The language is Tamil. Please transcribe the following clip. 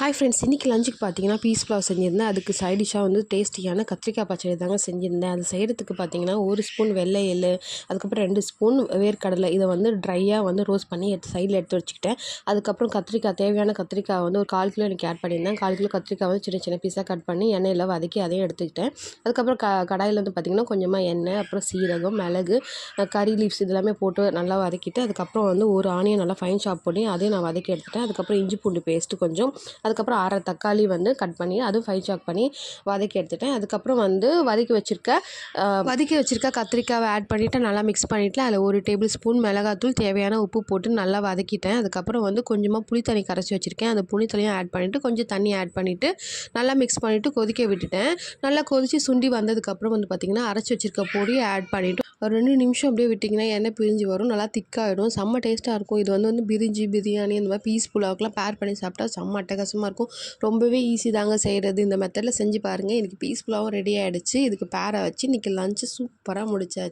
ஹாய் ஃப்ரெண்ட்ஸ், இன்றைக்கி லஞ்சுக்கு பார்த்தீங்கன்னா பீஸ் புலாவ் செஞ்சுருந்தேன். அதுக்கு சைட் டிஷ்ஷாக வந்து டேஸ்டியான கத்திரிக்காய் பச்சடி தாங்க செஞ்சுருந்தேன். அது செய்கிறதுக்கு பார்த்தீங்கன்னா 1 ஸ்பூன் வெள்ளை எள்ளு, அதுக்கப்புறம் 2 ஸ்பூன் வேர்க்கடலை, இதை வந்து ட்ரையாக வந்து ரோஸ்ட் பண்ணி சைடில் எடுத்து வச்சுக்கிட்டேன். அதுக்கப்புறம் கத்திரிக்காய், தேவையான கத்திரிக்காய் வந்து ஒரு 1/4 கிலோ எனக்கு ஆட் பண்ணியிருந்தேன். 1/4 கிலோ கத்திரிக்காய் வந்து சின்ன சின்ன பீஸாக கட் பண்ணி எண்ணெயில் வதக்கி அதையும் எடுத்துக்கிட்டேன். அதுக்கப்புறம் கடாயில் வந்து பார்த்திங்கன்னா கொஞ்சமாக எண்ணெய், அப்புறம் சீரகம், மிளகு, கறி லீவ்ஸ் இதெல்லாமே போட்டு நல்லா வதக்கிட்டு, அதுக்கப்புறம் வந்து ஒரு ஆனியன் நல்லா ஃபைன் சாப் பண்ணி அதையும் நான் வதக்கி எடுத்துட்டேன். அதுக்கப்புறம் இஞ்சி பூண்டு பேஸ்ட்டு கொஞ்சம், அதுக்கப்புறம் 1/2 தக்காளி வந்து கட் பண்ணி அதுவும் ஃபைன் சாப் பண்ணி வதக்கி எடுத்துட்டேன். அதுக்கப்புறம் வந்து வதக்கி வச்சுருக்க கத்திரிக்காவை ஆட் பண்ணிவிட்டு நல்லா மிக்ஸ் பண்ணிவிட்டு அதில் 1 டேபிள் ஸ்பூன் மிளகாத்தூள், தேவையான உப்பு போட்டு நல்லா வதக்கிட்டேன். அதுக்கப்புறம் வந்து கொஞ்சமாக புளி தண்ணி கரைச்சி வச்சுருக்கேன். அந்த புளி தண்ணியும் ஆட் பண்ணிவிட்டு கொஞ்சம் தண்ணி ஆட் பண்ணிவிட்டு நல்லா மிக்ஸ் பண்ணிவிட்டு கொதிக்க விட்டுட்டேன். நல்லா கொதித்து சுண்டி வந்ததுக்கப்புறம் வந்து பார்த்திங்கன்னா அரைச்சி வச்சுருக்க பொடியை ஆட் பண்ணிவிட்டு ஒரு 2 நிமிஷம் அப்படியே விட்டிங்கன்னா எண்ணெய் பிரிஞ்சு வரும். நல்லா திக்காகிடும். செம்ம டேஸ்ட்டாக இருக்கும். இது வந்து பிரியாணி இந்த மாதிரி பீஸ் புலாவுக்குலாம் பேர் பண்ணி சாப்பிட்டா செம்ம அட்டகாசமாக இருக்கும். ரொம்பவே ஈஸி தாங்க செய்கிறது. இந்த மெத்தடில் செஞ்சு பாருங்கள். எனக்கு பீஸ் புலாவும் ரெடி ஆகிடுச்சு. இதுக்கு பேரை வச்சு இன்றைக்கி லஞ்சு சூப்பராக முடிச்சாச்சு.